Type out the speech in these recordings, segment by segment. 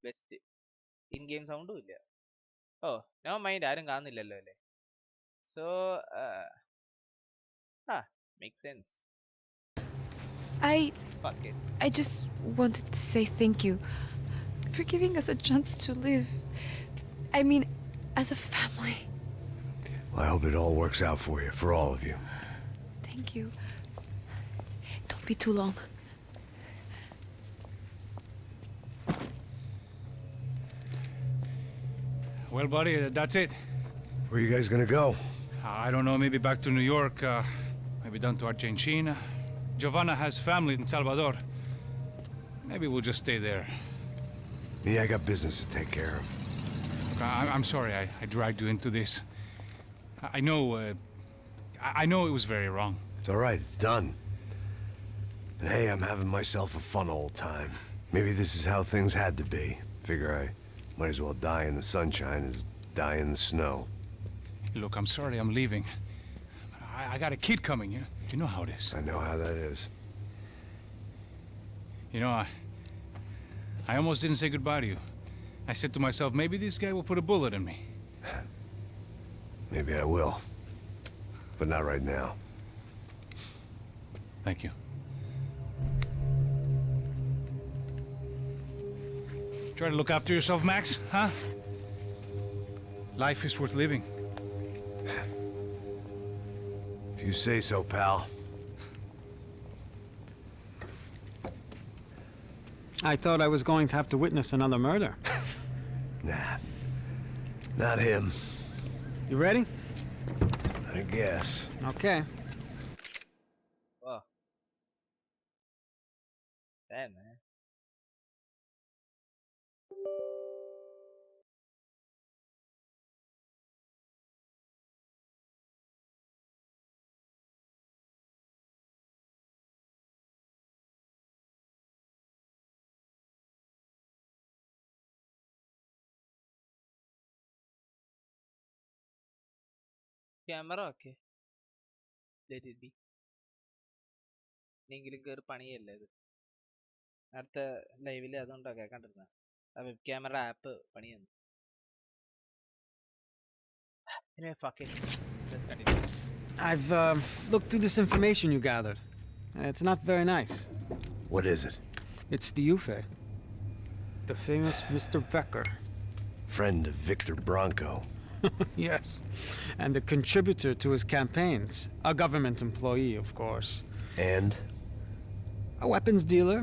Best. In game സൗണ്ടും ഇല്ല. Oh no mind, ആരും കാണുന്നില്ലല്ലോ അല്ലേ. So make sense. I just wanted to say thank you for giving us a chance to live. I mean, as a family. Well, I hope it all works out for you, for all of you. Thank you. Don't be too long. Well, buddy, that's it. Where are you guys gonna go? I don't know, maybe back to New York, maybe down to Argentina. Giovanna has family in Salvador. Maybe we'll just stay there. Me, I got business to take care of. I'm sorry I dragged you into this. I know, I know it was very wrong. It's all right, it's done. And hey, I'm having myself a fun old time. Maybe this is how things had to be. Figure I might as well die in the sunshine as die in the snow. Look, I'm sorry I'm leaving. I got a kid coming, you know how it is. I know how that is. You know, I almost didn't say goodbye to you. I said to myself, maybe this guy will put a bullet in me. Maybe I will. But not right now. Thank you. Try to look after yourself, Max, huh? Life is worth living. If you say so, pal. I thought I was going to have to witness another murder. Nah. Not him. You ready? I guess. Okay. Wow. Damn, man. Camera okay. Let it be. നീങ്കിലും കയറി പണിയല്ലേ ഇത്. അടുത്ത ലൈവില് അതുകൊണ്ടാ കേൾക്കാണ്ടിരുന്ന ആ web camera app പണിയെന്ന്. Anyway, fuck it. Let's continue. I've looked through this information you gathered. It's not very nice. What is it? It's the UFE. The famous Mr. Becker. Friend of Victor Bronco. Yes. And a contributor to his campaigns. A government employee, of course. And? A weapons dealer.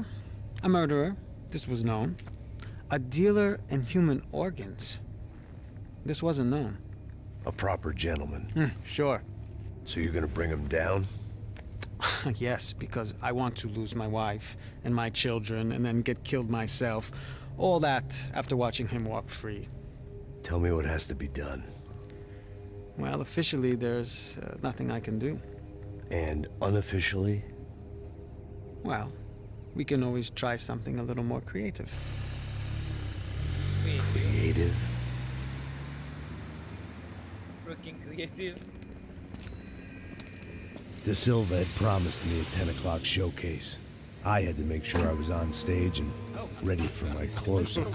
A murderer. This was known. A dealer in human organs. This wasn't known. A proper gentleman. Sure. So you're gonna bring him down? Yes, because I want to lose my wife and my children and then get killed myself. All that after watching him walk free. Tell me what has to be done. Well, officially there's nothing I can do. And unofficially? Well, we can always try something a little more creative. Creative? Freaking creative. De Silva had promised me a 10 o'clock showcase. I had to make sure I was on stage and ready for my close-up.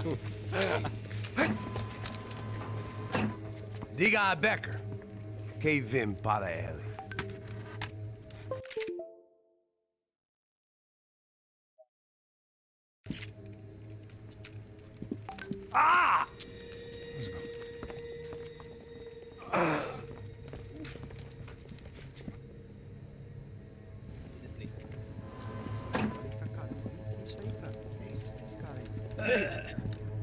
Diga a Becker. Que vim para ele. Ah! Let's go.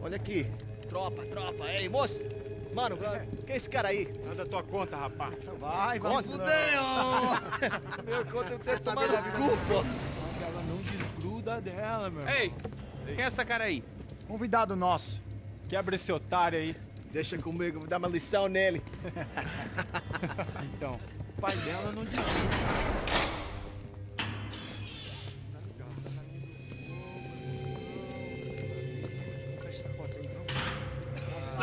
Olha aqui, tropa. Ei, moço! Mano, que é esse cara aí? Anda tua conta, rapaz. Vai, fudeu! Meu conta eu quero saber da culpa. Ela não desgruda dela, meu. Ei, quem é essa cara aí? Convidado nosso. Quebra esse otário aí. Deixa comigo, vou dar uma lição nele. Então, o pai dela não desgruda.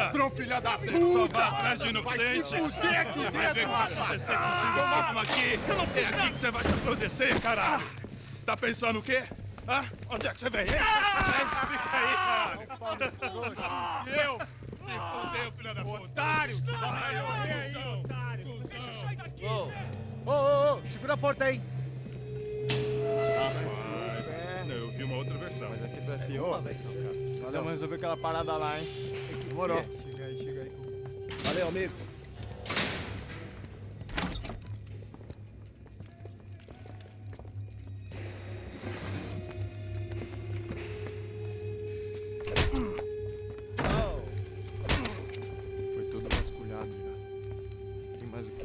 Ladrão, filha da puta! Vai atrás de inocente! Vai ver o que vai acontecer contigo mesmo aqui! É aqui que você vai se acontecer, caralho! Tá pensando o quê? Hã? Onde é que você veio, hein? Fica aí, cara. E eu? Se fudeu, filho da puta. Otário! Vai morrer aí, otário! Deixa eu sair daqui! Ô, segura a porta aí. Rapaz, eu vi uma outra versão. Mas é sempre assim, ô. Nós vamos resolver aquela parada lá, hein? Demorou. Chega aí. Valeu, amigo. Foi todo vasculhado já. Tem mais o quê?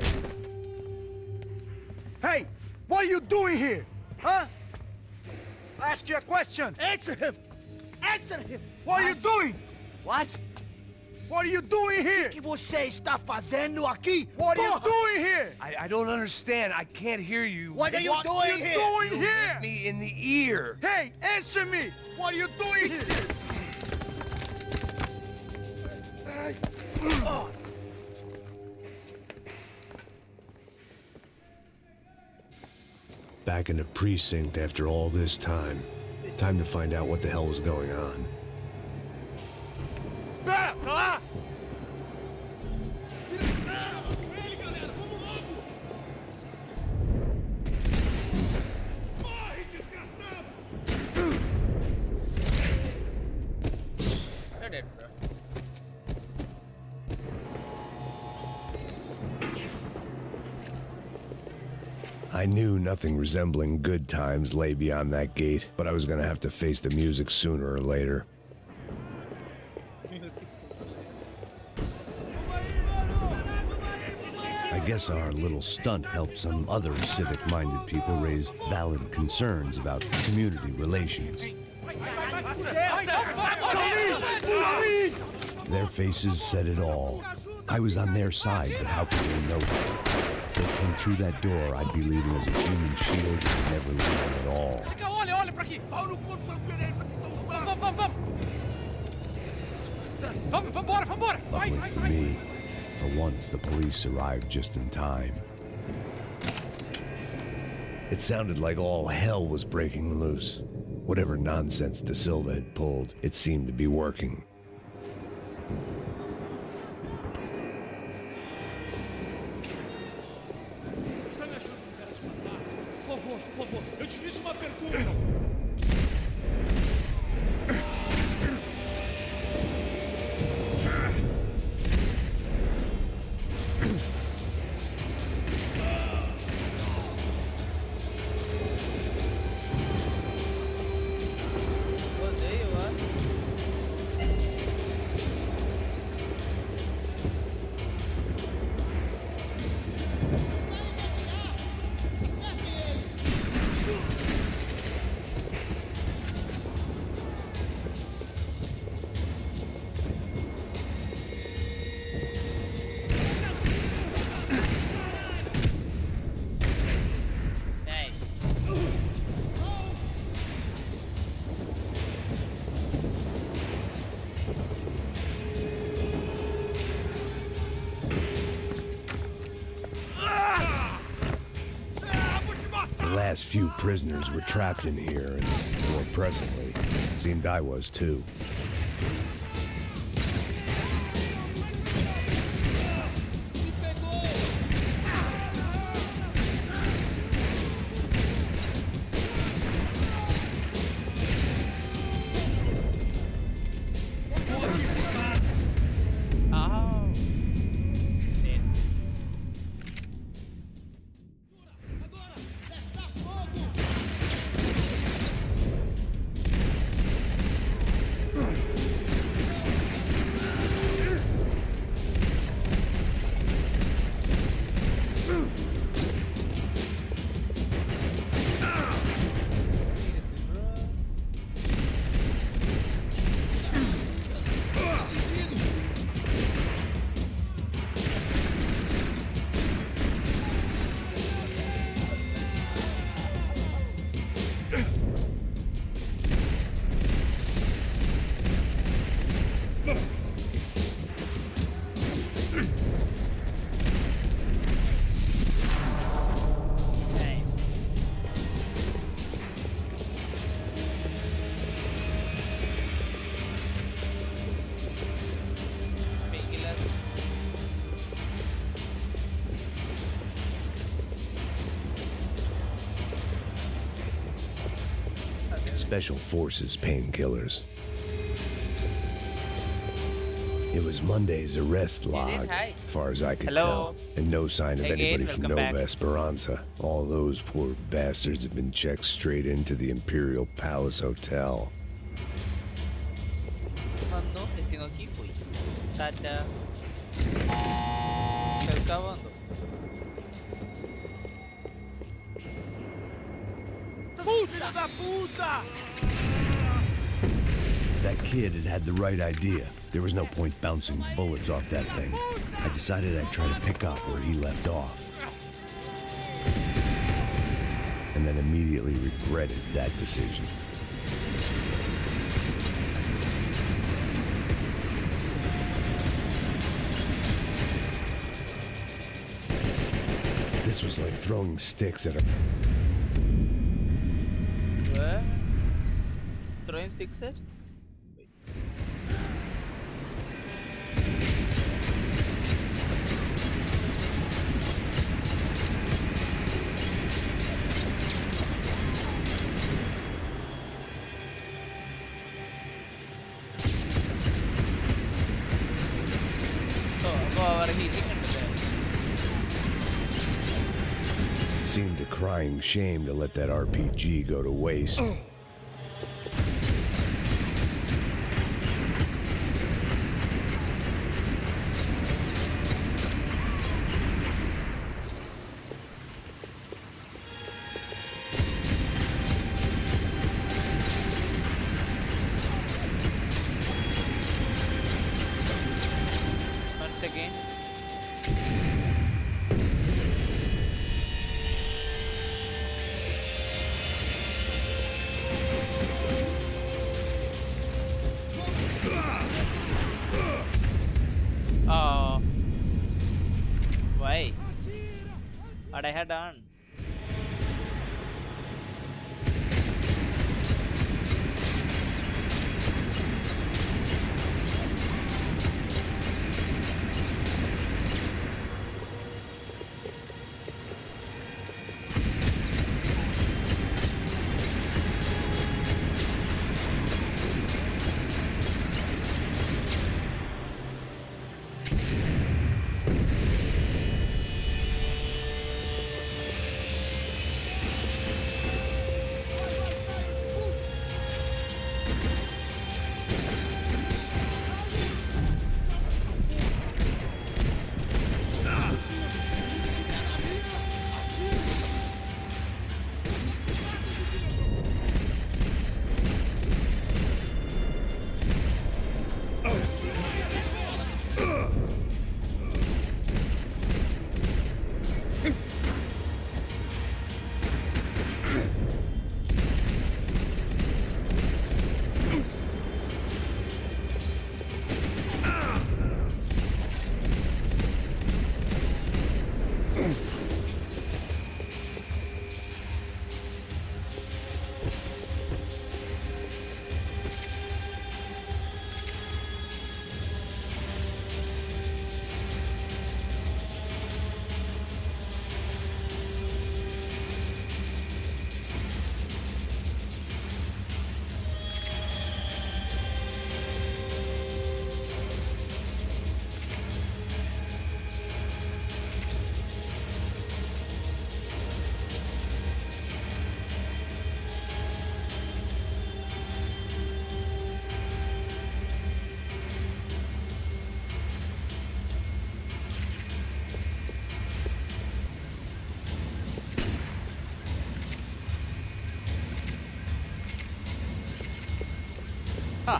Hey, what are you doing here? Huh? I ask you a question. Answer him. Answer him. What are you doing? What? What are you doing here? O que você está fazendo aqui? What are you doing here? I don't understand. I can't hear you. What are you doing here? What are you doing here? Hit me in the ear. Hey, answer me. What are you doing here? Back in the precinct after all this time. Time to find out what the hell was going on. Espera, tá lá! I knew nothing resembling good times lay beyond that gate, but I was gonna have to face the music sooner or later. I guess our little stunt helped some other civic-minded people raise valid concerns about community relations. Their faces said it all. I was on their side, but how could they know that? If they came through that door, I'd be leaving as a human shield and never leaving at all. Olha pra aqui! Pau no cu dos seus direitos, vamos! Luckily for me, for once the police arrived just in time. It sounded like all hell was breaking loose. Whatever nonsense Da Silva had pulled, it seemed to be working. Por favor, eu te fiz uma pergunta. The last few prisoners were trapped in here, and more presently, seemed I was too. Special Forces painkillers. It was Monday's arrest log, hi. as far as I could Hello. tell, and no sign of Again, anybody from welcome Nova back. Esperanza. All those poor bastards have been checked straight into the Imperial Palace Hotel. Quando eu tenho aqui, fui. Tata. Está acabando. Puta da puta! That kid had the right idea. There was no point bouncing bullets off that thing. I decided I'd try to pick up where he left off. And then immediately regretted that decision. This was like throwing sticks at a... What? Throwing sticks set? Seemed a crying shame to let that RPG go to waste. Once again. Oh. Why? What I had done? Huh.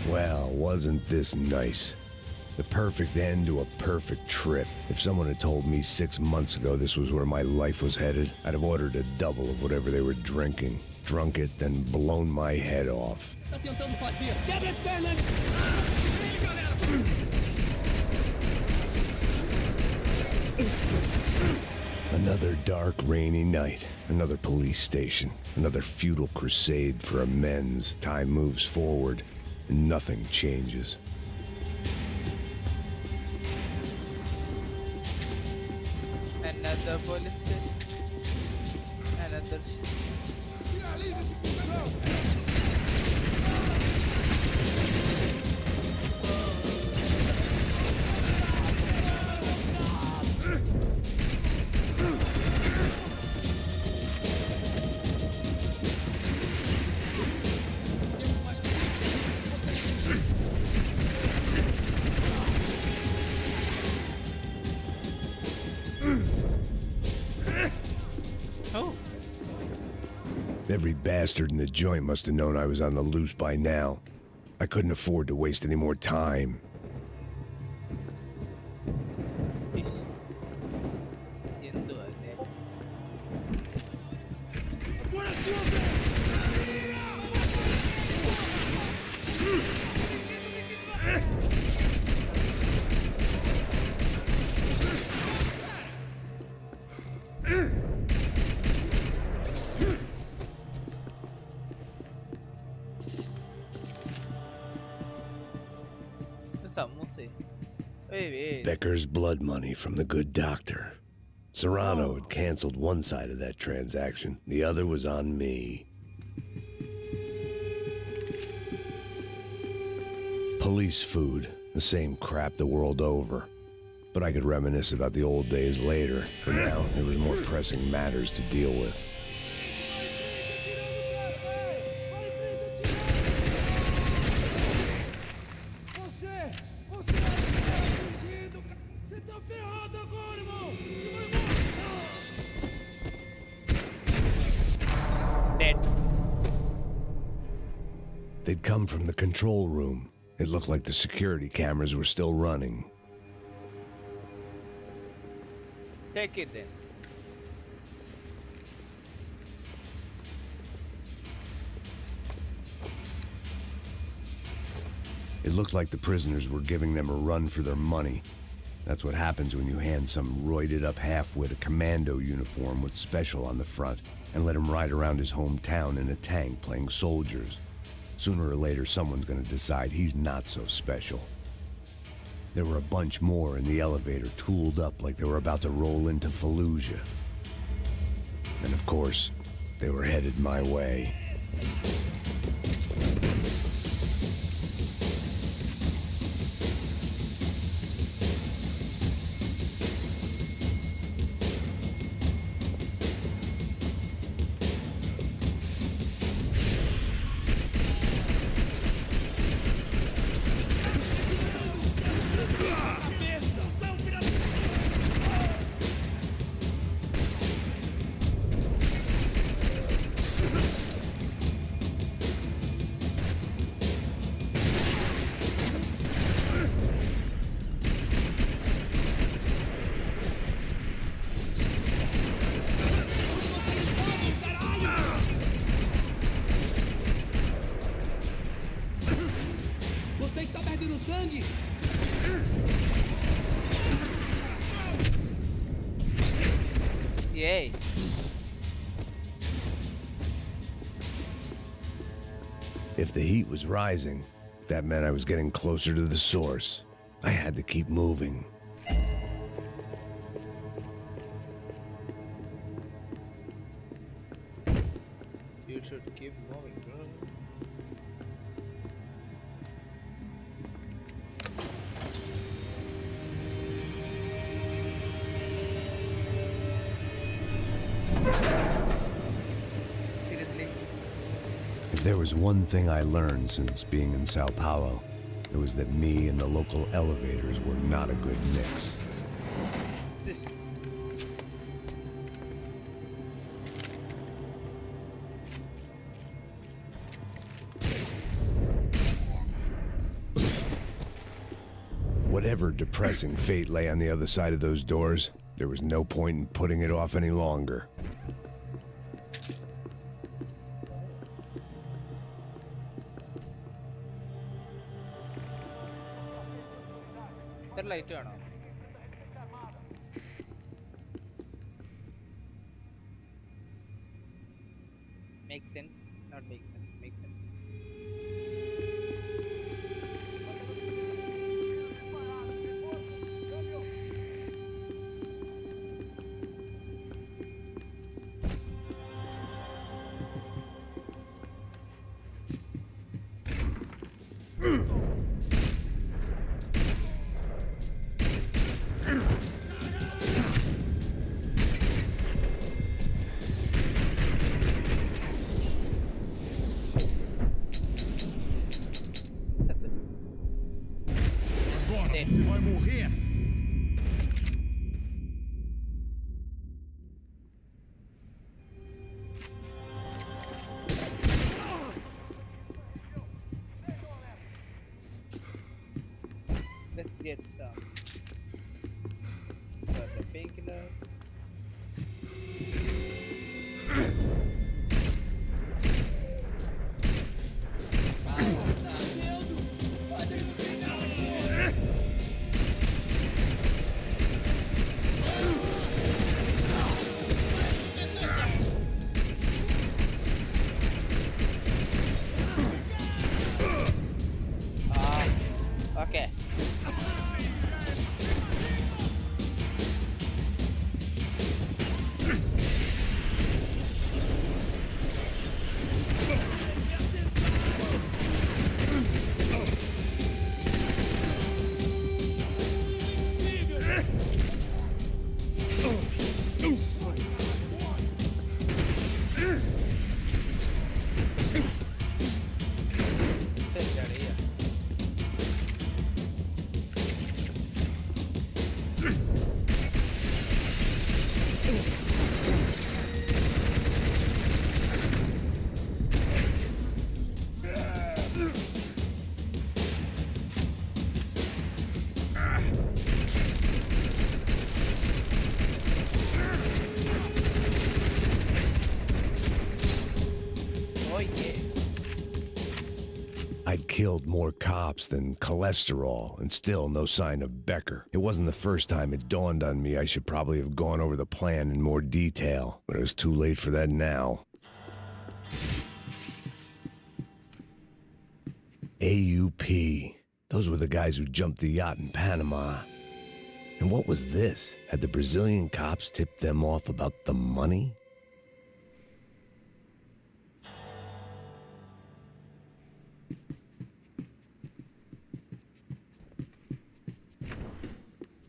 Well, wasn't this nice? The perfect end to a perfect trip. If someone had told me 6 months ago this was where my life was headed, I'd have ordered a double of whatever they were drinking, drunk it, then blown my head off. Another dark, rainy night. Another police station. Another futile crusade for amends. Time moves forward, and nothing changes. Another police station. Another Finaliza esse cuzão! Oh. Every bastard in the joint must have known I was on the loose by now. I couldn't afford to waste any more time. Fish. Yendo ade. Agora é sua vez! Wait. Becker's blood money from the good doctor. Serrano had canceled one side of that transaction. The other was on me. Police food, the same crap the world over. But I could reminisce about the old days later. For now, there was more pressing matters to deal with. Dead. They'd come from the control room. It looked like the security cameras were still running. Take it then. It looked like the prisoners were giving them a run for their money. That's what happens when you hand some roided-up halfwit a commando uniform with special on the front and let him ride around his hometown in a tank playing soldiers. Sooner or later, someone's gonna decide he's not so special. There were a bunch more in the elevator, tooled up like they were about to roll into Fallujah. And of course, they were headed my way. Yay. If the heat was rising, that meant I was getting closer to the source. I had to keep moving. You should keep moving, bro. Seriously? If there was one thing I learned since being in Sao Paulo, it was that me and the local elevators were not a good mix. This. Whatever depressing fate lay on the other side of those doors, there was no point in putting it off any longer. Light on. Makes sense, not make sense, makes sense. Here. Let's get some. Got the painkiller. Okay. I'd killed more cops than cholesterol, and still no sign of Becker. It wasn't the first time it dawned on me I should probably have gone over the plan in more detail, but it was too late for that now. AUP. Those were the guys who jumped the yacht in Panama. And what was this? Had the Brazilian cops tipped them off about the money?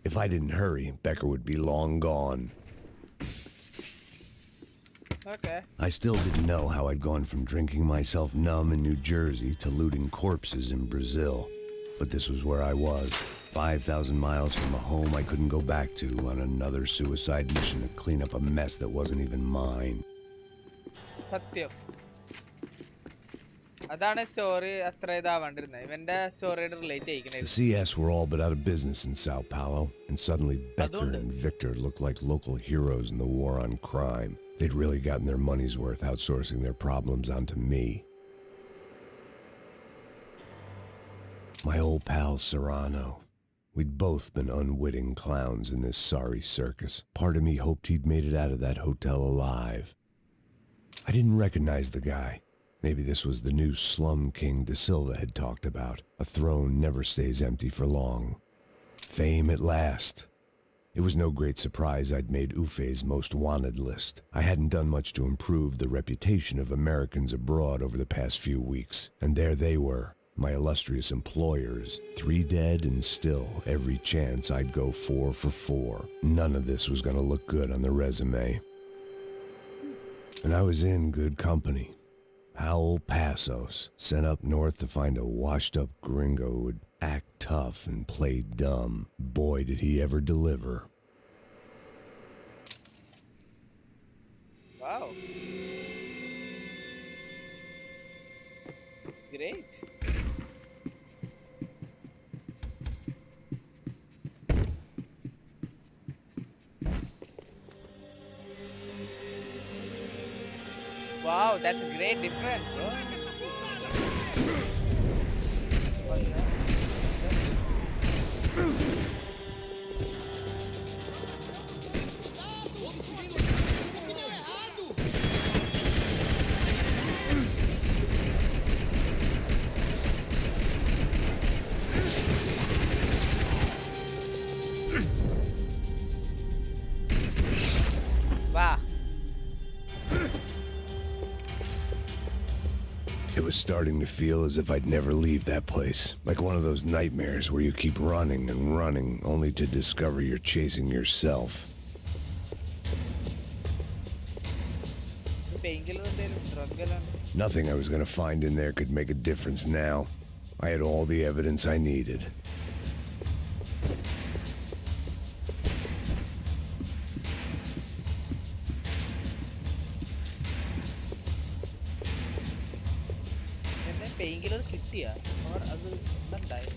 If I didn't hurry, Becker would be long gone. Okay. I still didn't know how I'd gone from drinking myself numb in New Jersey to looting corpses in Brazil. But this was where I was, 5,000 miles from a home I couldn't go back to, on another suicide mission to clean up a mess that wasn't even mine. Satyam. അതാണ് story അത്ര ഇതാവണ്ടിരുന്നത് ഇവന്റെ സ്റ്റോറിയുടെ relate The ചെയ്യിക്കണേ CS were all but out of business in Sao Paulo, and suddenly Becker Adonde? and Victor looked like local heroes in the war on crime. They'd really gotten their money's worth outsourcing their problems onto me. My old pal Serrano. We'd both been unwitting clowns in this sorry circus. Part of me hoped he'd made it out of that hotel alive. I didn't recognize the guy. Maybe this was the new slum king De Silva had talked about. A throne never stays empty for long. Fame at last. It was no great surprise I'd made Ufe's most wanted list. I hadn't done much to improve the reputation of Americans abroad over the past few weeks, and there they were, my illustrious employers, 3 dead and still every chance I'd go 4 for 4. None of this was going to look good on the resume. And I was in good company. Howell Passos, sent up north to find a washed-up gringo who would act tough and play dumb. Boy, did he ever deliver. Wow. Great. Wow, that's a great difference, bro. Wow. It was starting to feel as if I'd never leave that place. Like one of those nightmares where you keep running and running only to discover you're chasing yourself. Nothing I was going to find in there could make a difference now. I had all the evidence I needed. Pain killer കിട്ടിയ അത് ഇതുണ്ടായി.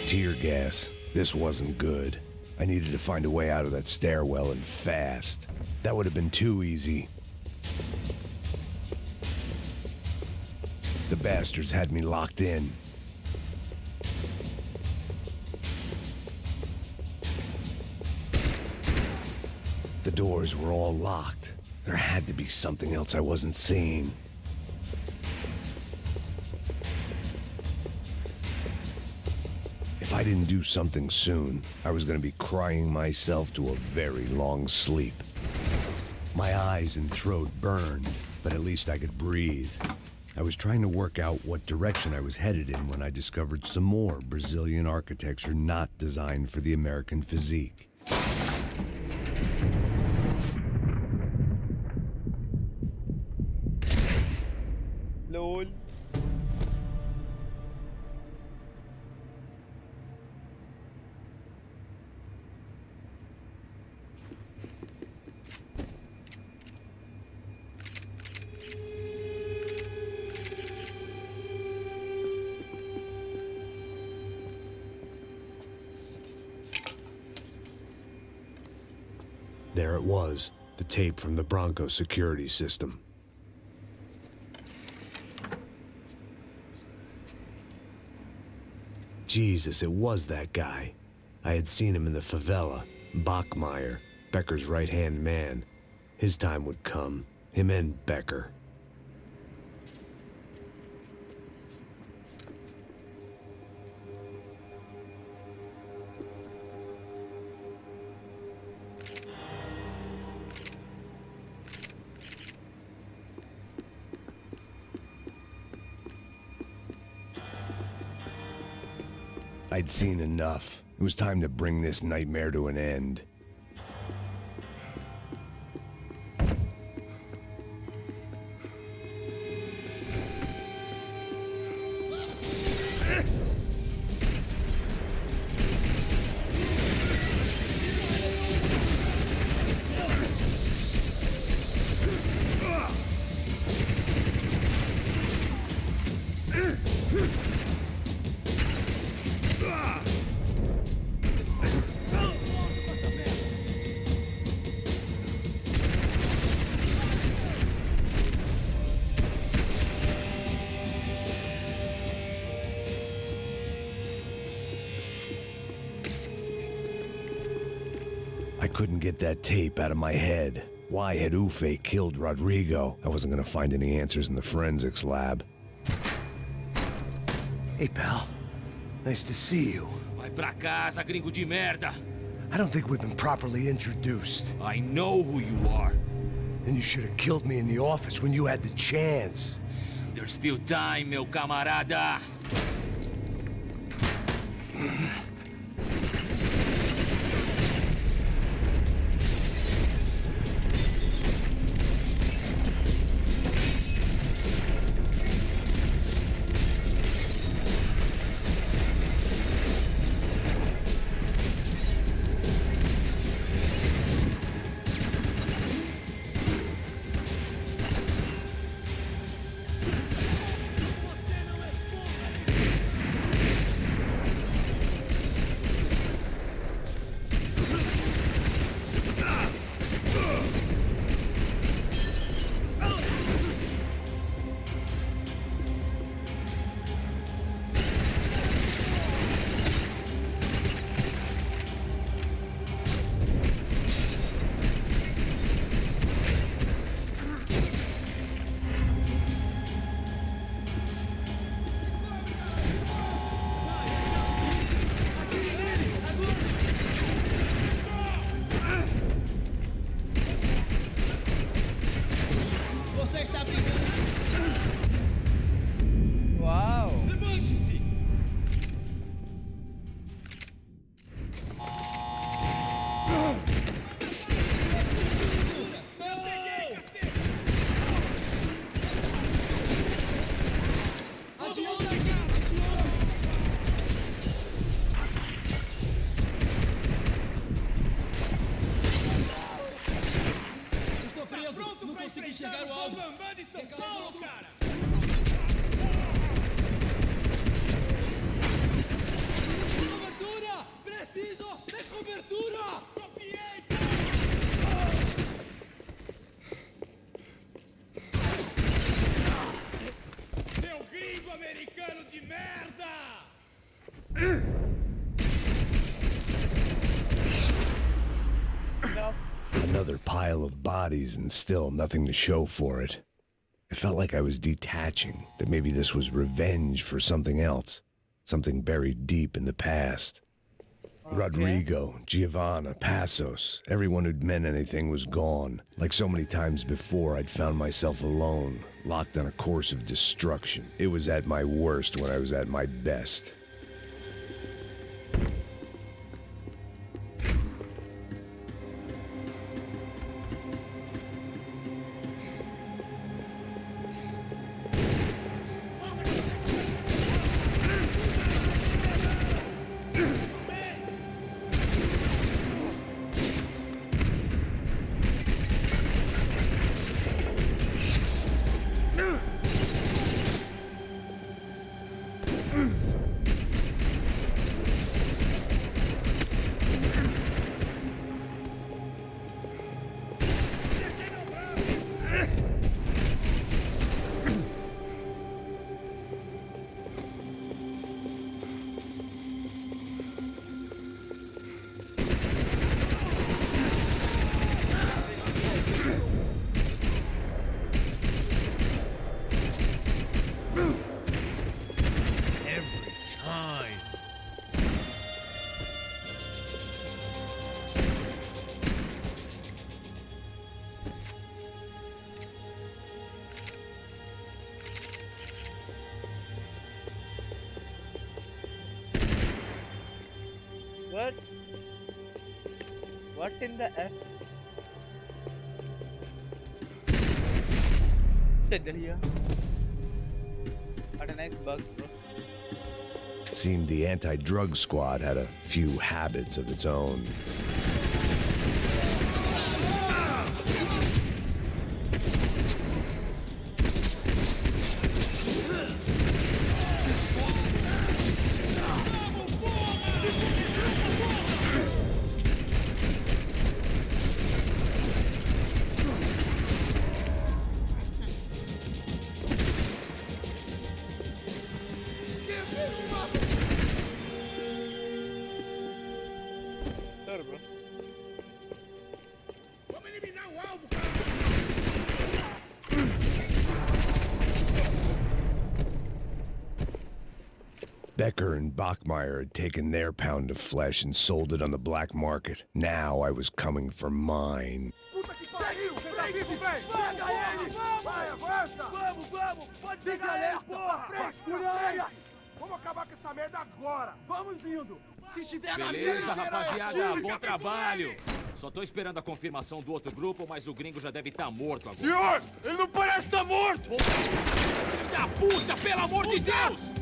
Tear gas. This wasn't good. I needed to find a way out of that stairwell and fast. That would have been too easy. The bastards had me locked in. The doors were all locked. There had to be something else I wasn't seeing. If I didn't do something soon, I was going to be crying myself to a very long sleep. My eyes and throat burned, but at least I could breathe. I was trying to work out what direction I was headed in when I discovered some more Brazilian architecture not designed for the American physique. LOL. There it was, the tape from the Bronco security system. Jesus, it was that guy. I had seen him in the favela, Bachmeyer, Becker's right-hand man. His time would come, him and Becker. I'd seen enough. It was time to bring this nightmare to an end. I couldn't get that tape out of my head. Why had Ufe killed Rodrigo? I wasn't gonna find any answers in the forensics lab. Hey, pal. Nice to see you. Vai pra casa, gringo de merda! I don't think we've been properly introduced. I know who you are. Then you should have killed me in the office when you had the chance. There's still time, meu camarada! São Paulo, cara! Cobertura! Preciso de cobertura! Copiei! Seu gringo americano de merda! Another pile of bodies and still nothing to show for it. It felt like I was detaching, that maybe this was revenge for something else, something buried deep in the past. Okay. Rodrigo, Giovanna, Passos, everyone who'd meant anything was gone. Like so many times before, I'd found myself alone, locked on a course of destruction. It was at my worst when I was at my best. What? What in the F? What a nice bug, bro. Seemed the anti-drug squad had a few habits of its own. Sorry, bro. Vamos eliminar o alvo, cara! Becker and Bachmeyer had taken their pound of flesh and sold it on the black market. Now I was coming for mine. Puta que pariu! Você tá vivo, velho! Pega ele! Vai, avança! Vamos, vamos! Pode pegar ele, porra! Frente! Vamos acabar com essa merda agora! Vamos indo! Se estiver na Beleza, rapaziada, bom trabalho. Só tô esperando a confirmação do outro grupo, mas o gringo já deve estar morto agora. Senhor, ele não parece estar morto! Filho da puta, pelo amor de Deus!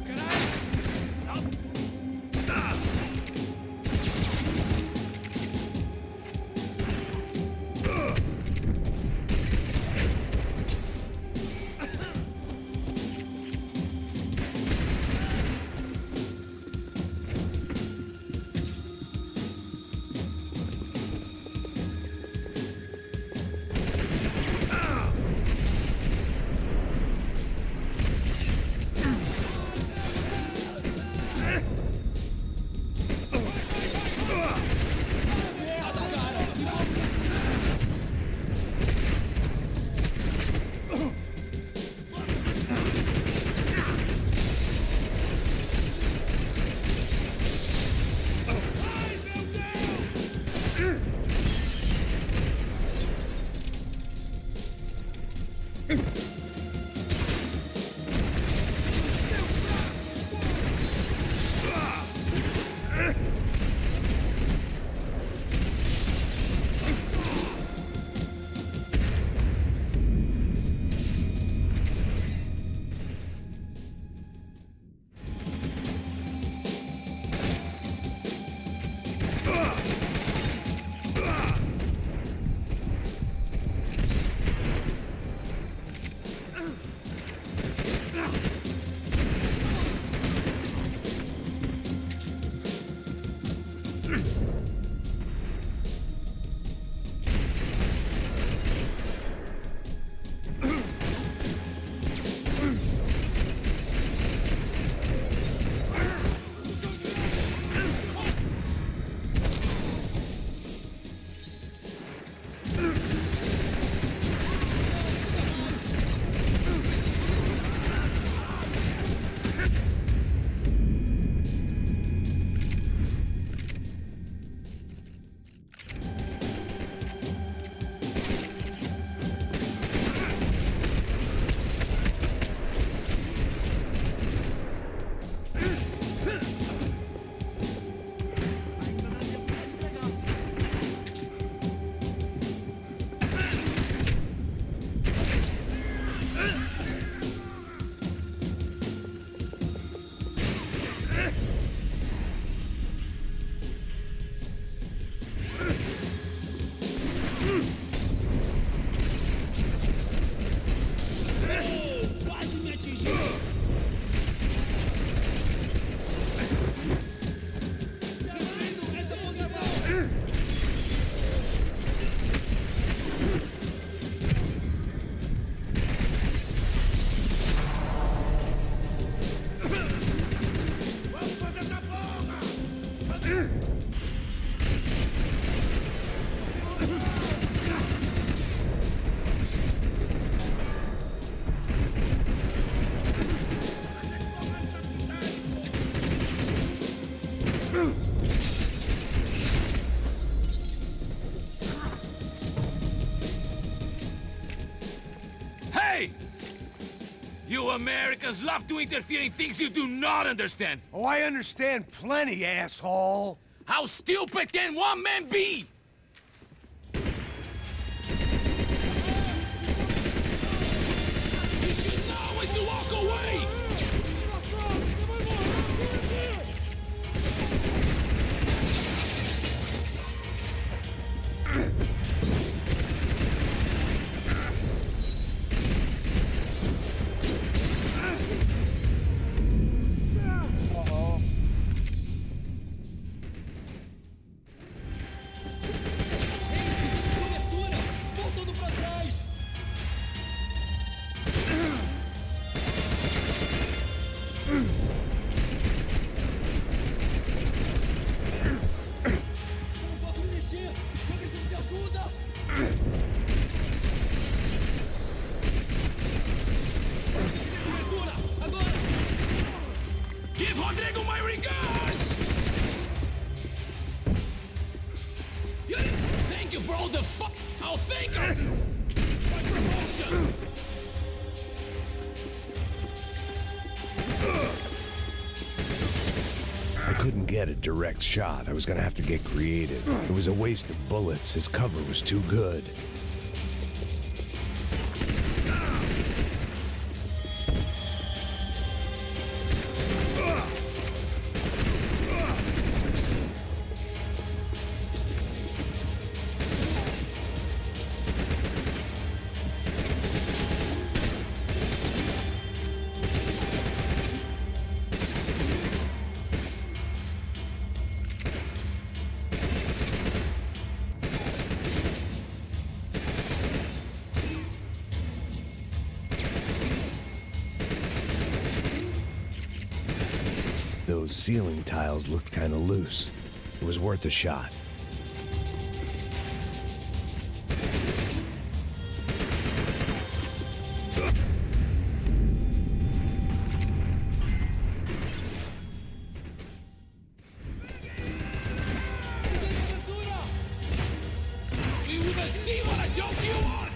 You Americans love to interfere in things you do not understand. Oh, I understand plenty, asshole. How stupid can one man be? You should know when to walk away! Give Rodrigo my regards! Thank you for all the fuck. I'll thank him! My promotion! I couldn't get a direct shot. I was gonna have to get creative. It was a waste of bullets. His cover was too good. Those ceiling tiles looked kind of loose. It was worth a shot. Do you even see what a joke you are?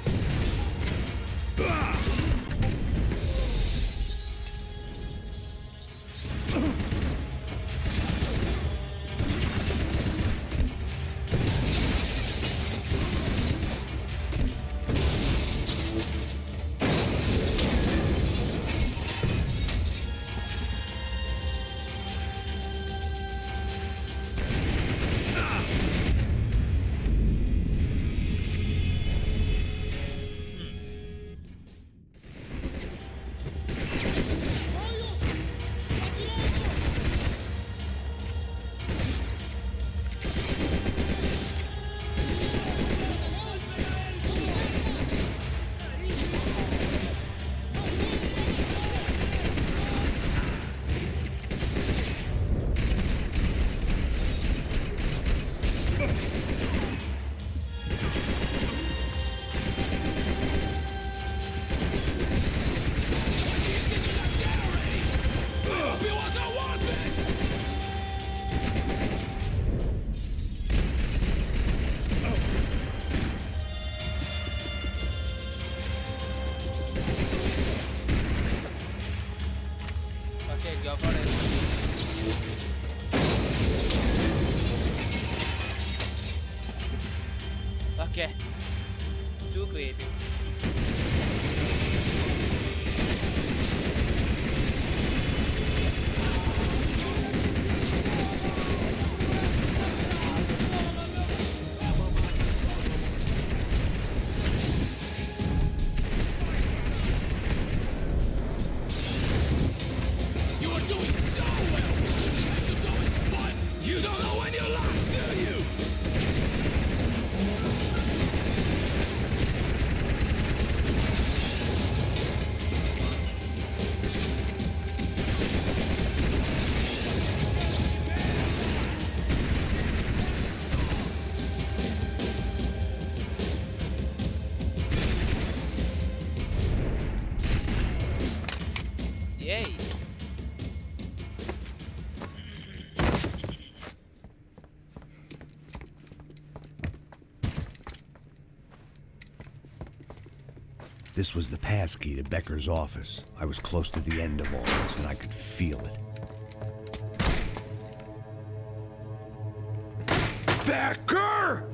Okay. Too creative. You are doing so well! To go is fun! You don't know when you lost, do you? Yay! This was the passkey to Becker's office. I was close to the end of all this, and I could feel it. Becker!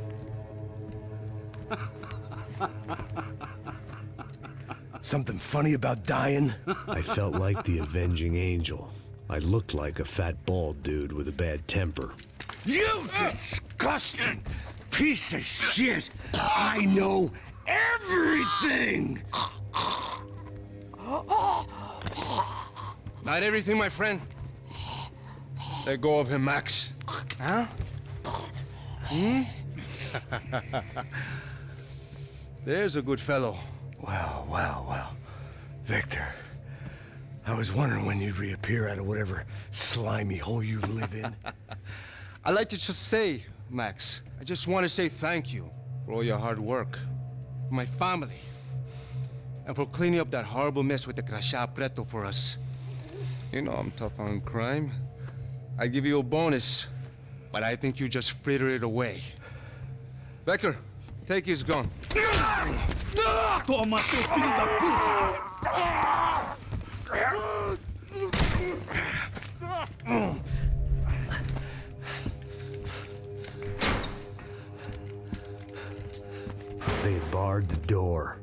Something funny about dying? I felt like the avenging angel. I looked like a fat bald dude with a bad temper. You disgusting piece of shit! I know everything! Not everything, my friend. Let go of him, Max. Huh? There's a good fellow. Well, well, well. Victor, I was wondering when you'd reappear out of whatever slimy hole you live in. I'd like to just say, Max, I just want to say thank you for all your hard work, for my family, and for cleaning up that horrible mess with the Crachá Preto for us. You know I'm tough on crime. I give you a bonus, but I think you just frittered it away. Becker, take his gun. Toma, seu filho da puta! They had barred the door.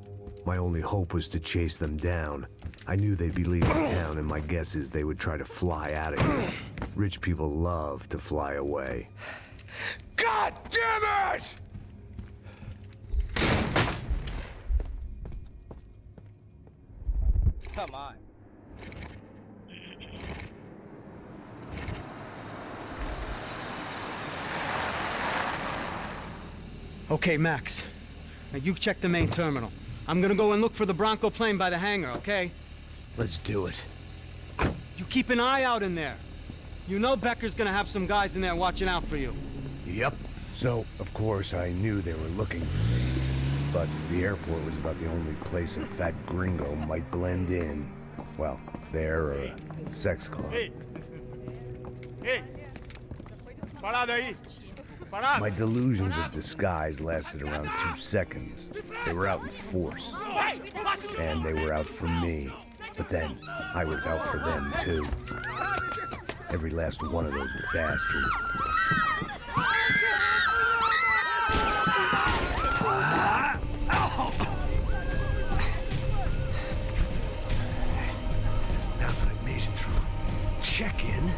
My only hope was to chase them down. I knew they'd be leaving town, and my guess is they would try to fly out of here. Rich people love to fly away. God damn it! Come on. Okay, Max. Now you check the main terminal. I'm gonna go and look for the Bronco plane by the hangar, okay? Let's do it. You keep an eye out in there. You know Becker's gonna have some guys in there watching out for you. Yep. So, of course, I knew they were looking for me. But the airport was about the only place a fat gringo might blend in. Well, there or a sex club. Ei! Parado aí! Parado! My delusions of disguise lasted around 2 seconds. They were out in force. And they were out for me. But then, I was out for them, too. Every last one of those bastards. Now that I made it through check-in,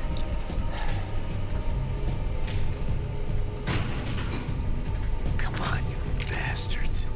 come on, you bastards.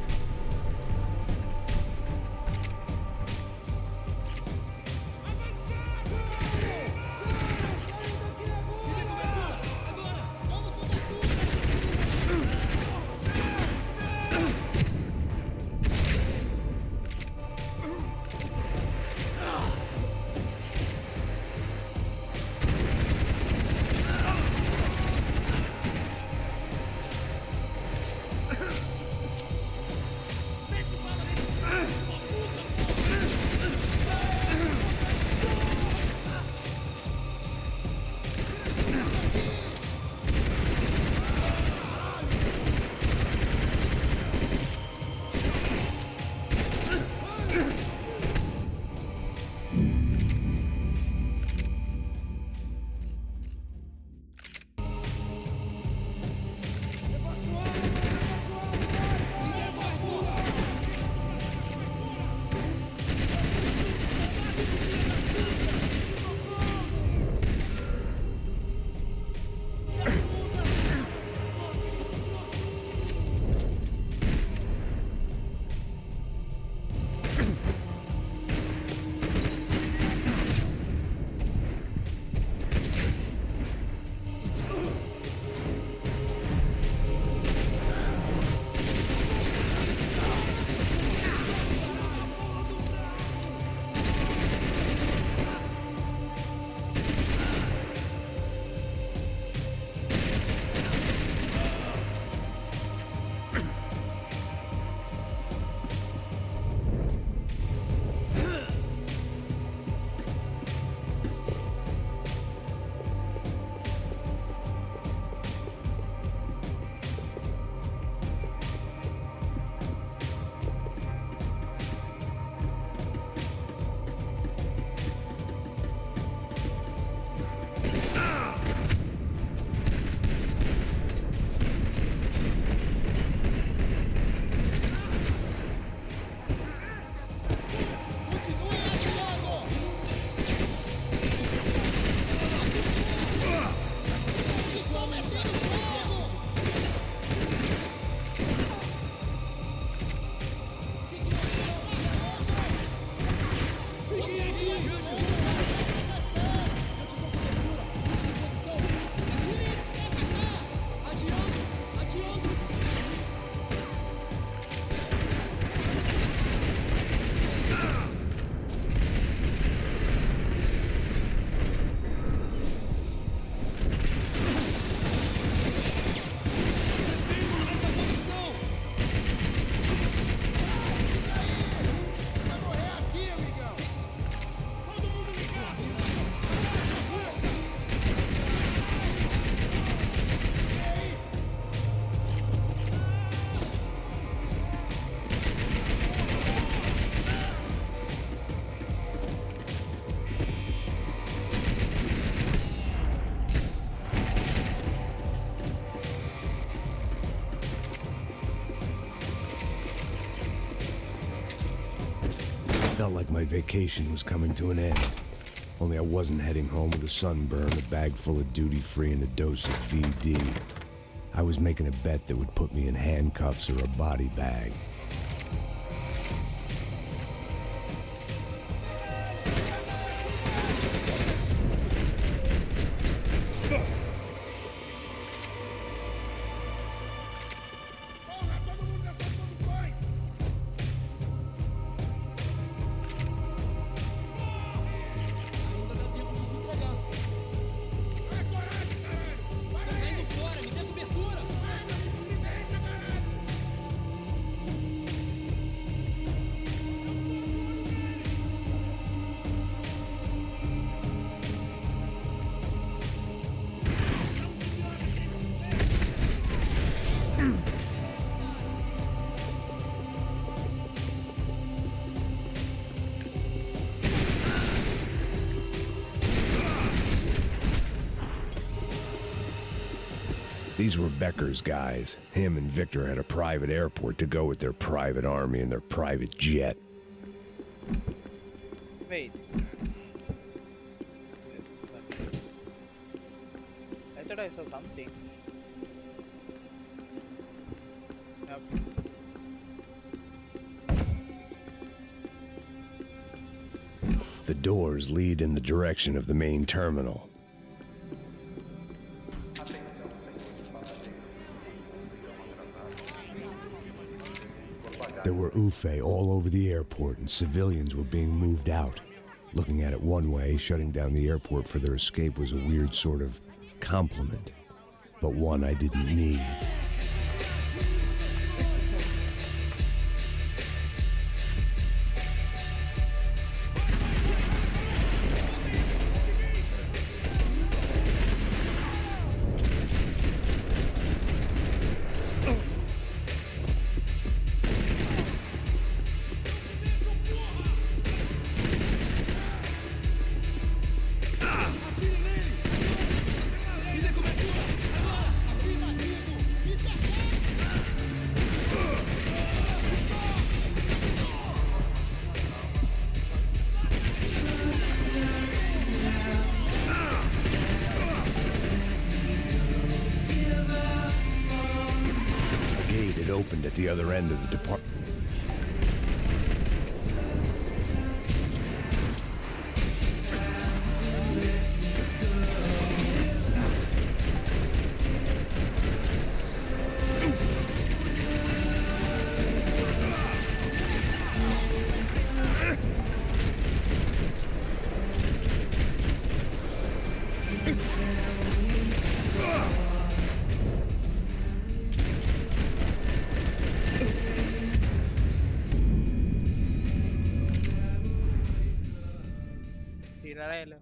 felt like my vacation was coming to an end. Only I wasn't heading home with a sunburn, a bag full of duty-free, and a dose of VD. I was making a bet that would put me in handcuffs or a body bag. These were Becker's guys. Him and Victor had a private airport to go with their private army and their private jet. Wait. I thought I saw something. Yep. The doors lead in the direction of the main terminal. There were UFE all over the airport, and civilians were being moved out. Looking at it one way, shutting down the airport for their escape was a weird sort of compliment, but one I didn't need. Opened at the other end of the department. Tirarelo.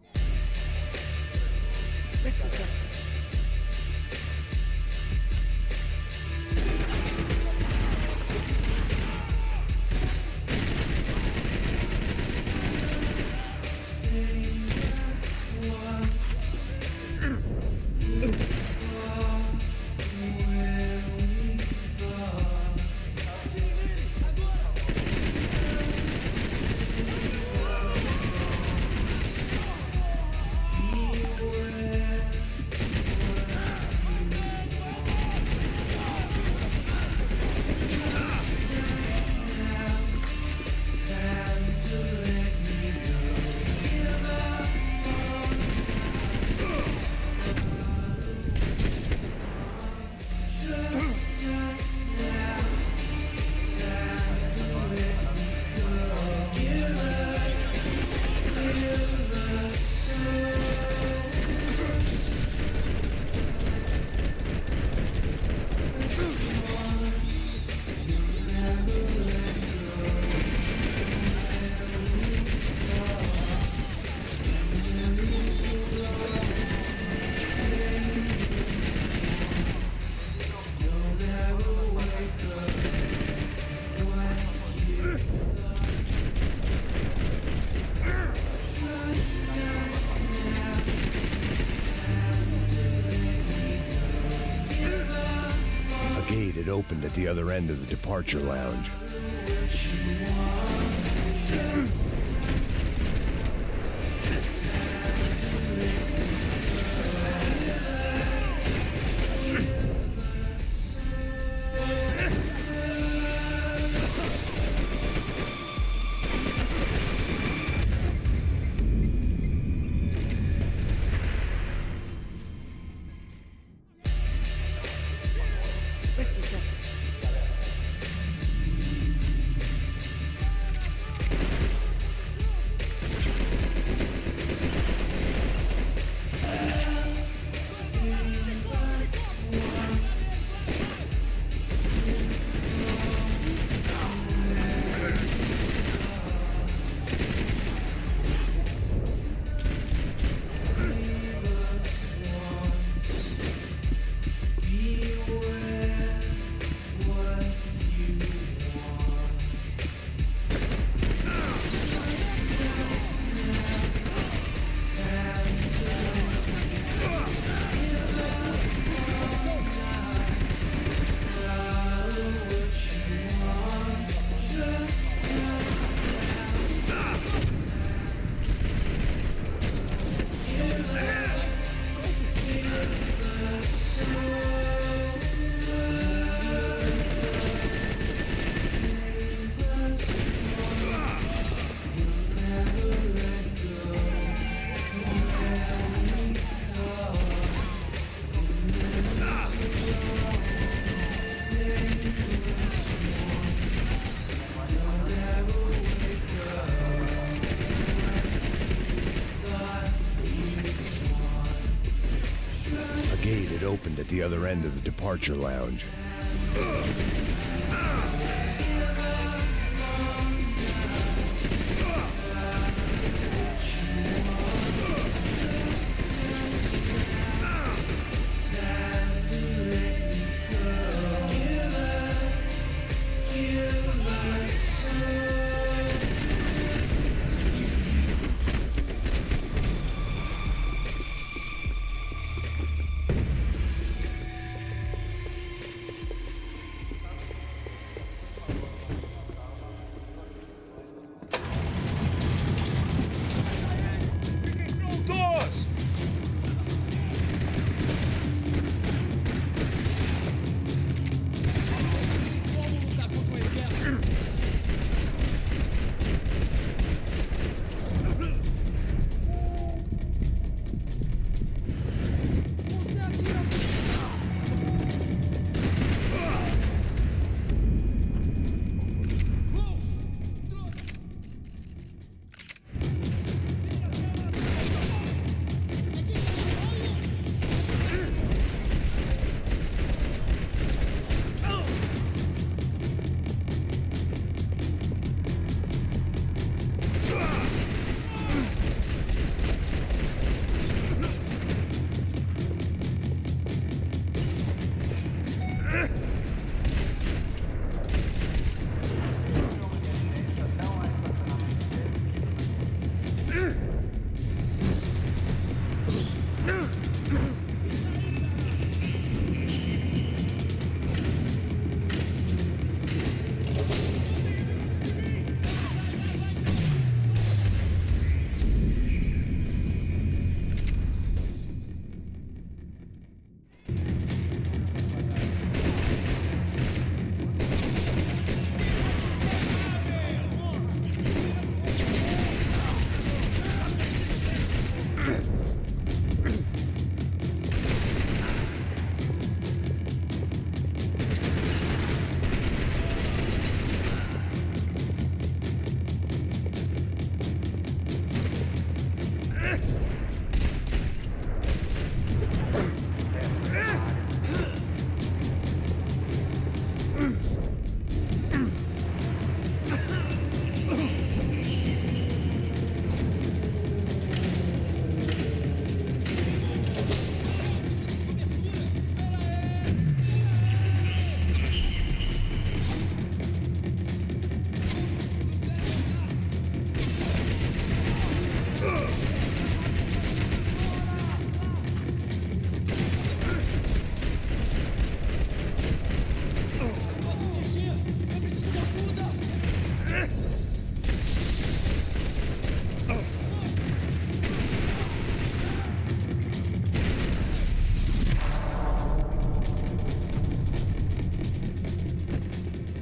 It opened at the other end of the departure lounge. friend at the other end of the departure lounge.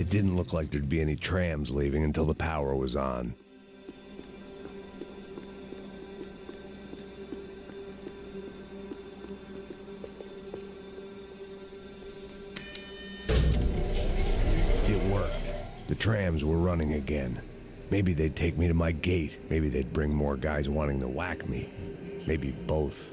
Didn't look like there'd be any trams leaving until the power was on. It worked. The trams were running again. Maybe they'd take me to my gate. Maybe they'd bring more guys wanting to whack me. Maybe both.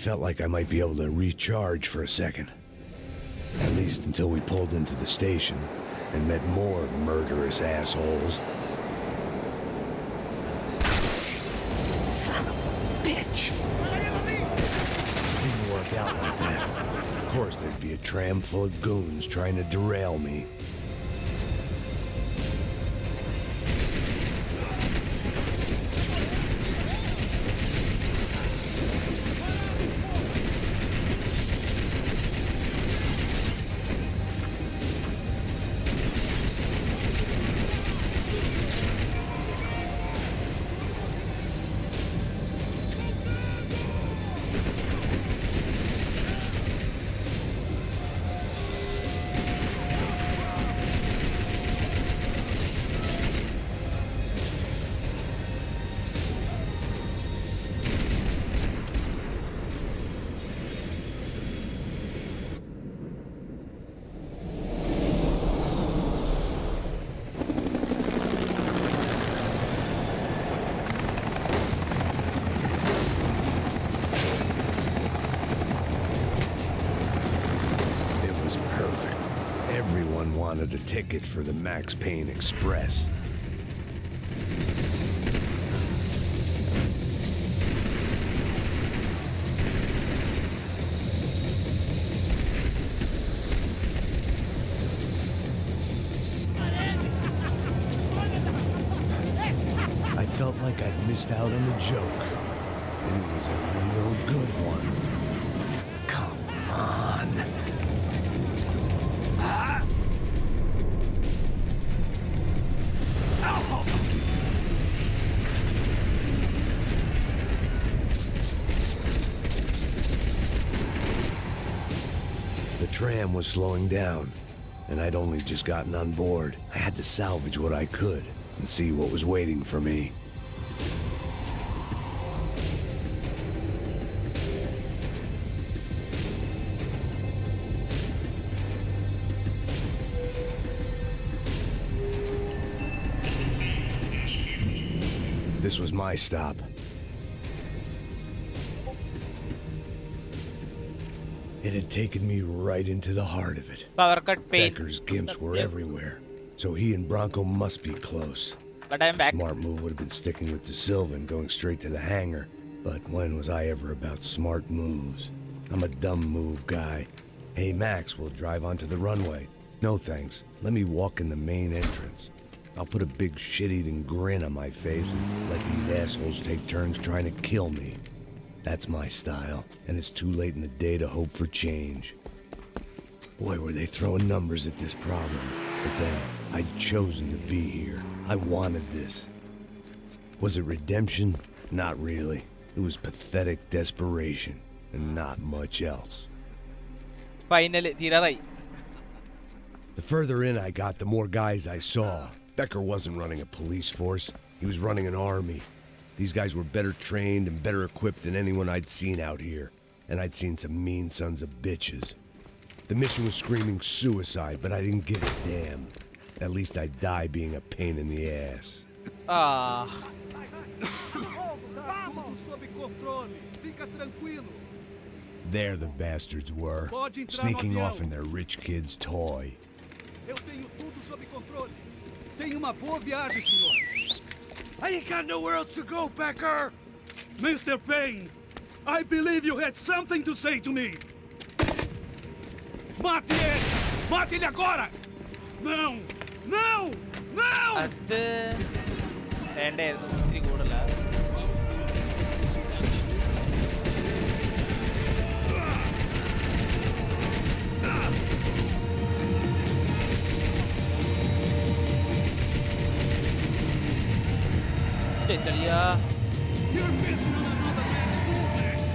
Felt like I might be able to recharge for a second. At least until we pulled into the station and met more murderous assholes. Son of a bitch! Didn't work out like that. Of course there'd be a tram full of goons trying to derail me. wanted a ticket for the Max Payne Express. I felt like I'd missed out on the joke, and it was a real good one. Come on. The tram was slowing down, and I'd only just gotten on board. I had to salvage what I could and see what was waiting for me. This was my stop. It had taken me right into the heart of it. PowerCut pain. Becker's gimps were everywhere, so he and Bronco must be close. But I'm back. Smart move would have been sticking with De Silva and going straight to the hangar. But when was I ever about smart moves? I'm a dumb move guy. Hey Max, we'll drive onto the runway. No thanks. Let me walk in the main entrance. I'll put a big shit-eating grin on my face and let these assholes take turns trying to kill me. That's my style, and it's too late in the day to hope for change. Boy, were they throwing numbers at this problem. But then, I'd chosen to be here. I wanted this. Was it redemption? Not really. It was pathetic desperation, and not much else. Finally, tirarai. The further in I got, the more guys I saw. Becker wasn't running a police force. He was running an army. These guys were better trained and better equipped than anyone I'd seen out here. And I'd seen some mean sons of bitches. The mission was screaming suicide, but I didn't give a damn. At least I'd die being a pain in the ass. Ah. There the bastards were, sneaking off in their rich kid's toy. Eu tenho tudo sob controle. Tenha uma boa viagem, senhor. I ain't got nowhere else to go, Becker! Mr. Payne, I believe you had something to say to me. Mate ele! Mate ele agora! Não! Não! Não! അത് വേണ്ടായിരുന്നു ഇത്തിരി കൂടുതലാ. You're missing on another man's bullets!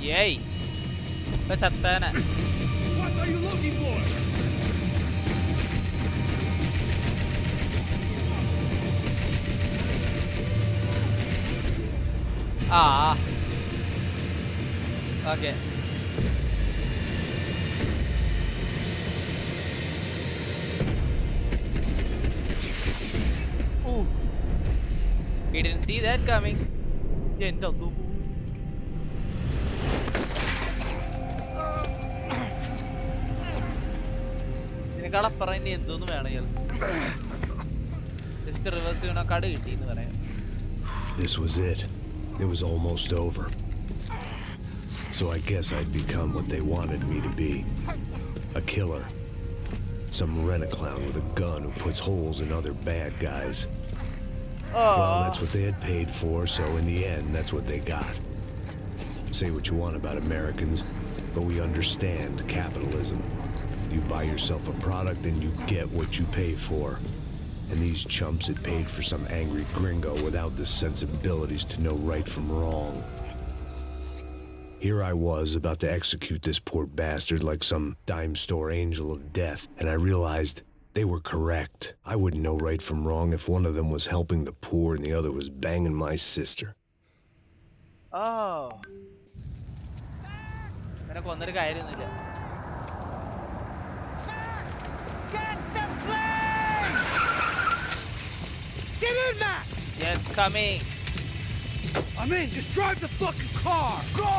Yay. What are you looking for? Ah. Okay. Ooh. We didn't see that coming. Gentle. പറയുന്നത് എന്തോന്ന് വേണം just reverse ചെയ്യണ കട കിട്ടിയെന്ന് പറയാം. This was it. It was almost over. So I guess I'd become what they wanted me to be. A killer. Some rent-a-clown with a gun who puts holes in other bad guys. Well, that's what they had paid for, so in the end, that's what they got. Say what you want about Americans, but we understand capitalism. You buy yourself a product and you get what you pay for. And these chumps had paid for some angry gringo without the sensibilities to know right from wrong. Here I was about to execute this poor bastard like some dime store angel of death, and I realized they were correct. I wouldn't know right from wrong if one of them was helping the poor and the other was banging my sister. Oh. ഇവനെ കൊന്നൊരു കാര്യമൊന്നുമില്ല. Get the plane! Get in, Max! Yes, coming. I'm in. Just drive the fucking car. Go!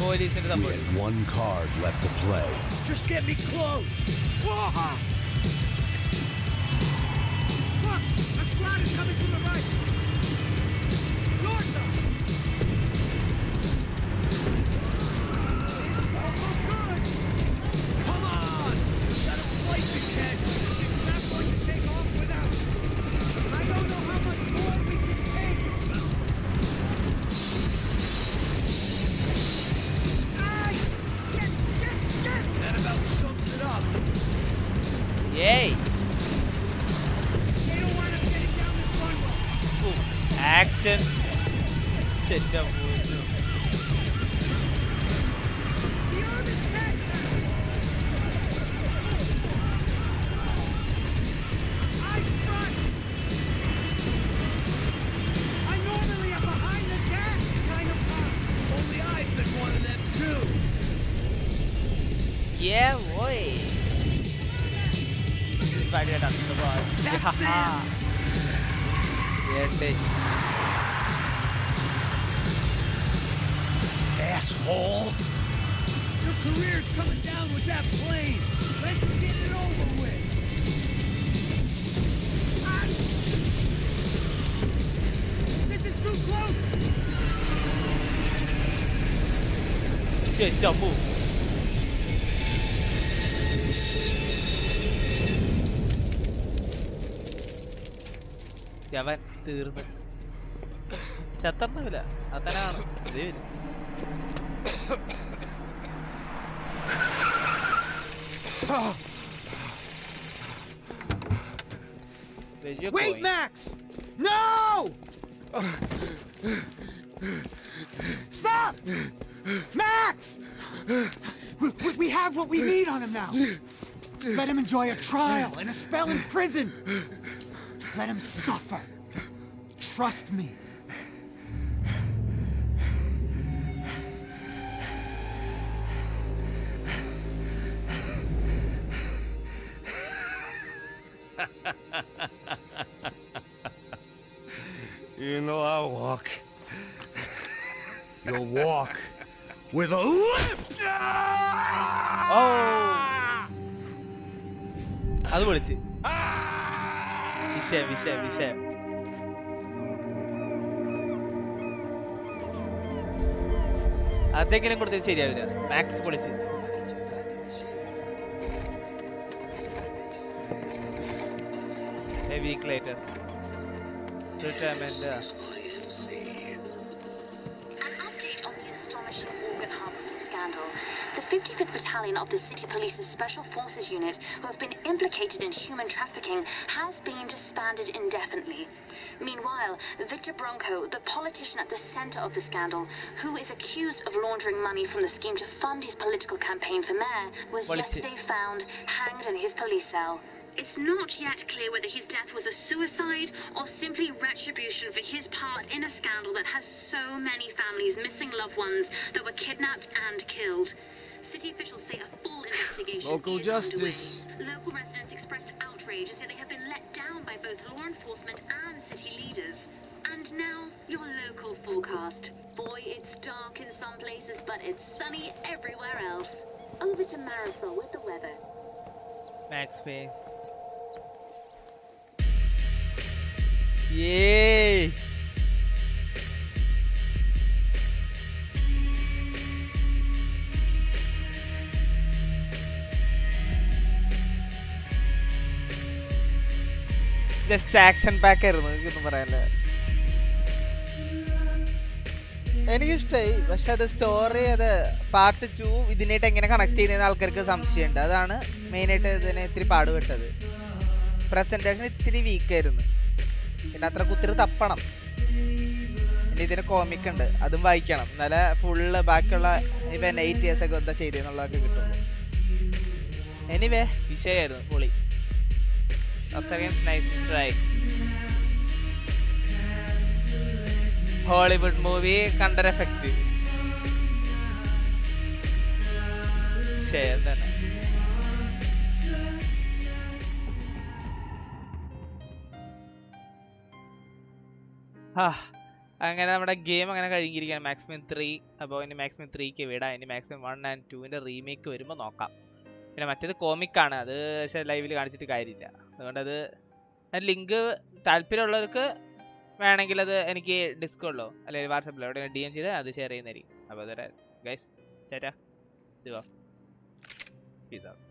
പോലീസിന്റെ We support. had one card left to play. Just get me close. Whoa! Look, a squad is coming from the right. North side. Good. Come on! We've got a flight to catch. It's not going to take off without. I don't know how much more we can take. Nice! Shit! That about sums it up. Yay! They don't want us getting down this runway. Action. Set up. Beyond attack! Eyes front! I normally am behind the gas kind of car. Only I've been one of them too. Yeah, boy. Spider got under the bar. That's them. Yes, hey. Asshole! Your career's coming down with that plane. Let's get it over with. This is too close. Good job, move. അവൻ തീർന്ന് ചത്തറില്ല അതനാണ് ഇതേ വരും. Wait, Max! No! Stop! Max! We have what we need on him now. Let him enjoy a trial and a spell in prison. Let him suffer. Trust me. You know I'll walk. You'll walk with a lift! അത് വിളിച്ച് വിഷയം അതെങ്കിലും കൊടുത്തത് ശരിയാവില്ല. Max പൊളിച്ച് a week later retirement. An update on the astonishing organ harvesting scandal. The 55th Battalion of the City Police's Special Forces Unit, who have been implicated in human trafficking, has been disbanded indefinitely. Meanwhile, Victor Bronco, the politician at the center of the scandal, who is accused of laundering money from the scheme to fund his political campaign for mayor, was yesterday found hanged in his police cell. It's not yet clear whether his death was a suicide or simply retribution for his part in a scandal that has so many families missing loved ones that were kidnapped and killed. City officials say a full investigation Local is justice. underway. Local residents expressed outrage as they have been let down by both law enforcement and city leaders. And now, your local forecast. Boy, it's dark in some places, but it's sunny everywhere else. Over to Marisol with the weather. Max Payne. Yay! Just action pack ആയിരുന്നു, എനിക്കൊന്നും പറയാനില്ല. എനിക്കിഷ്ടമായി, പക്ഷെ അത് story അത് part 2 ഇതിനായിട്ട് എങ്ങനെ connect ചെയ്യുന്ന ആൾക്കാർക്ക് സംശയമുണ്ട്. അതാണ് മെയിനായിട്ട് ഇതിനെ ഇത്തിരി പാടുപെട്ടത്. പ്രസന്റേഷൻ ഇത്തിരി വീക്കായിരുന്നു, പിന്നെ അത്ര കുത്തിരി തപ്പണം. പിന്നെ ഇതിന് കോമിക് ഉണ്ട്, അതും വായിക്കണം, എന്നാലേ ഫുള്ള് ബാക്കിയുള്ള ഇവൻ 8 years ഒക്കെ എന്താ ചെയ്തെന്നുള്ളതൊക്കെ കിട്ടുള്ളൂ. എനിവേ വിഷയമായിരുന്നു, പൊളി. Nice try. Hollywood movie contour effect. വിഷയം തന്നെ. അങ്ങനെ നമ്മുടെ ഗെയിം അങ്ങനെ കഴിഞ്ഞിരിക്കുകയാണ്. മാക്സിമം 3. അപ്പോൾ ഇനി മാക്സിമം 3ക്ക് വിടാം. ഇനി മാക്സിമം 1 and 2ൻ്റെ റീമേക്ക് വരുമ്പോൾ നോക്കാം. പിന്നെ മറ്റേത് കോമിക്കാണ്, അത് പക്ഷേ ലൈവിൽ കാണിച്ചിട്ട് കാര്യമില്ല. അതുകൊണ്ട് അത് ലിങ്ക് താല്പര്യമുള്ളവർക്ക് വേണമെങ്കിൽ അത് എനിക്ക് ഡിസ്കോഡിലോ അല്ലെങ്കിൽ വാട്സാപ്പിലോ എവിടെ DM ചെയ്ത് അത് ഷെയർ ചെയ്യുന്നതായിരിക്കും. അപ്പോൾ അതുവരെ guys, Tata, Shiva, peace out.